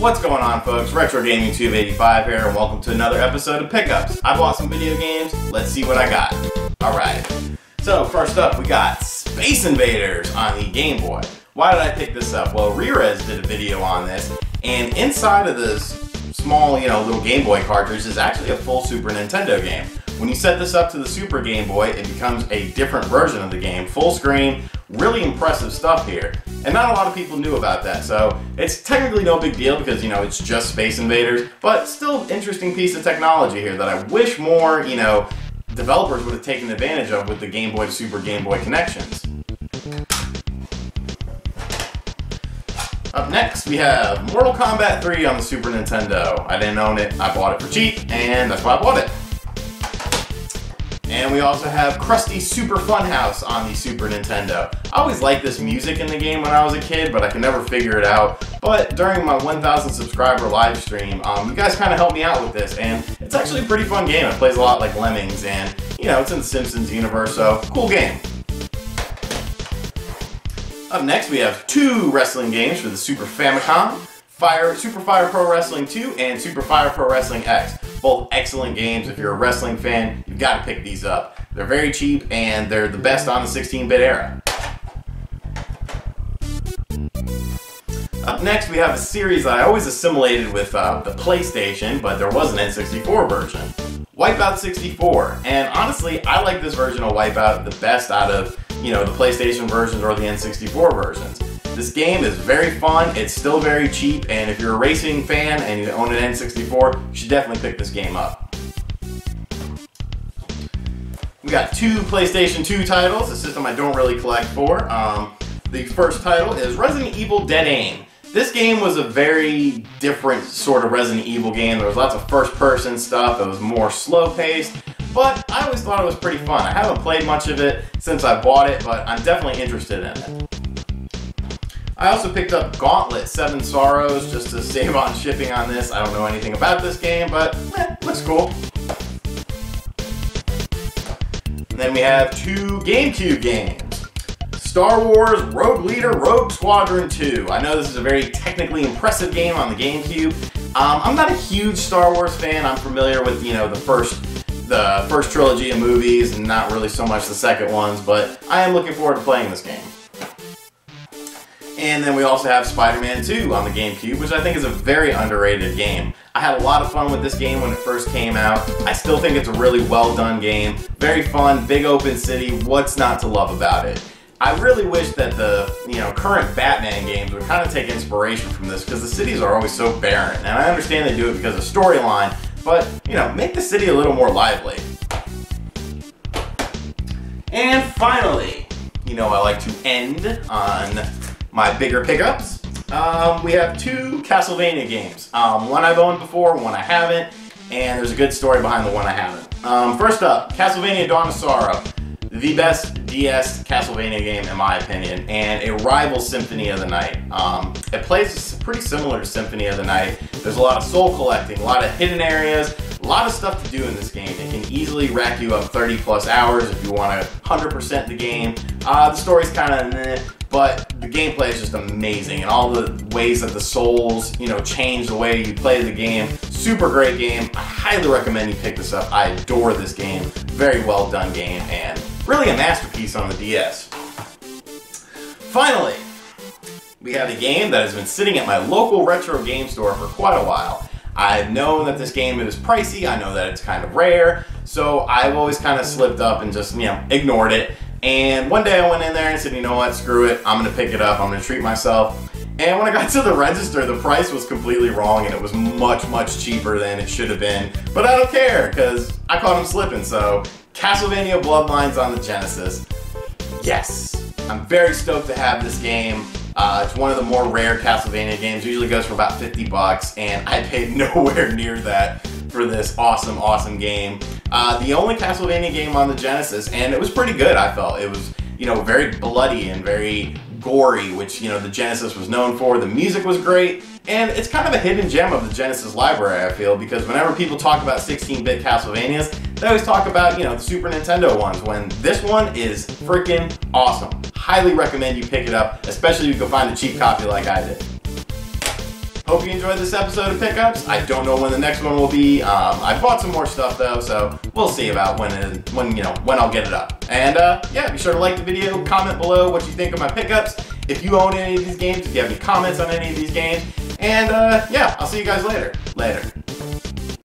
What's going on, folks? Retro Gaming Tube 85 here, and welcome to another episode of Pickups. I bought some video games. Let's see what I got. Alright, so first up we got Space Invaders on the Game Boy. Why did I pick this up? Well, Rerez did a video on this, and inside of this small, little Game Boy cartridge is actually a full Super Nintendo game. When you set this up to the Super Game Boy, it becomes a different version of the game, full screen, really impressive stuff here. And not a lot of people knew about that, so it's technically no big deal because, it's just Space Invaders, but still interesting piece of technology here that I wish more, developers would have taken advantage of with the Game Boy to Super Game Boy connections. Up next, we have Mortal Kombat 3 on the Super Nintendo. I didn't own it, I bought it for cheap, and that's why I bought it. And we also have Crusty Super Funhouse on the Super Nintendo. I always liked this music in the game when I was a kid, but I could never figure it out. But during my 1,000 subscriber live stream, you guys kind of helped me out with this, and it's actually a pretty fun game. It plays a lot like Lemmings, and it's in the Simpsons universe, so cool game. Up next, we have two wrestling games for the Super Famicom. Super Fire Pro Wrestling 2 and Super Fire Pro Wrestling X. Both excellent games. If you're a wrestling fan, you've got to pick these up. They're very cheap and they're the best on the 16-bit era. Up next, we have a series that I always assimilated with the PlayStation, but there was an N64 version. Wipeout 64. And honestly, I like this version of Wipeout the best out of, the PlayStation versions or the N64 versions. This game is very fun, it's still very cheap, and if you're a racing fan and you own an N64, you should definitely pick this game up. We got two PlayStation 2 titles, a system I don't really collect for. The first title is Resident Evil Dead Aim. This game was a very different sort of Resident Evil game. There was lots of first-person stuff, it was more slow-paced, but I always thought it was pretty fun. I haven't played much of it since I bought it, but I'm definitely interested in it. I also picked up Gauntlet 7 Sorrows just to save on shipping on this. I don't know anything about this game, but looks cool. And then we have two GameCube games. Star Wars Rogue Leader Rogue Squadron 2. I know this is a very technically impressive game on the GameCube. I'm not a huge Star Wars fan. I'm familiar with, the first trilogy of movies and not really so much the second ones, but I am looking forward to playing this game. And then we also have SpiderMan 2 on the GameCube, which I think is a very underrated game. I had a lot of fun with this game when it first came out. I still think it's a really well done game. Very fun, big open city, what's not to love about it? I really wish that the current Batman games would kind of take inspiration from this because the cities are always so barren. And I understand they do it because of storyline, but make the city a little more lively. And finally, I like to end on my bigger pickups. We have two Castlevania games. One I've owned before, one I haven't, and there's a good story behind the one I haven't. First up, Castlevania Dawn of Sorrow. The best DS Castlevania game in my opinion, and it rivals Symphony of the Night. It plays pretty similar to Symphony of the Night. There's a lot of soul collecting, a lot of hidden areas, a lot of stuff to do in this game. It can easily rack you up 30 plus hours if you want to 100% the game. The story's kind of meh, but the gameplay is just amazing, and all the ways that the souls, change the way you play the game. Super great game. I highly recommend you pick this up. I adore this game. Very well done game, and really a masterpiece on the DS. Finally, we have a game that has been sitting at my local retro game store for quite a while. I've known that this game is pricey, I know that it's kind of rare, so I've always kind of slipped up and just, ignored it. And one day I went in there and said, you know what, screw it, I'm going to pick it up, I'm going to treat myself. And when I got to the register, the price was completely wrong and it was much, much cheaper than it should have been. But I don't care, because I caught him slipping, so Castlevania Bloodlines on the Genesis. Yes, I'm very stoked to have this game. It's one of the more rare Castlevania games. It usually goes for about 50 bucks, and I paid nowhere near that for this awesome, awesome game. The only Castlevania game on the Genesis, and it was pretty good, I felt. It was, very bloody and very gory, which, the Genesis was known for. The music was great, and it's kind of a hidden gem of the Genesis library, I feel, because whenever people talk about 16-bit Castlevanias, they always talk about, the Super Nintendo ones, when this one is freaking awesome. Highly recommend you pick it up, especially if you can find a cheap copy like I did. Hope you enjoyed this episode of Pickups. I don't know when the next one will be. I bought some more stuff though, so we'll see about when I'll get it up. And yeah, be sure to like the video, comment below what you think of my pickups. If you own any of these games, if you have any comments on any of these games. And yeah, I'll see you guys later. Later.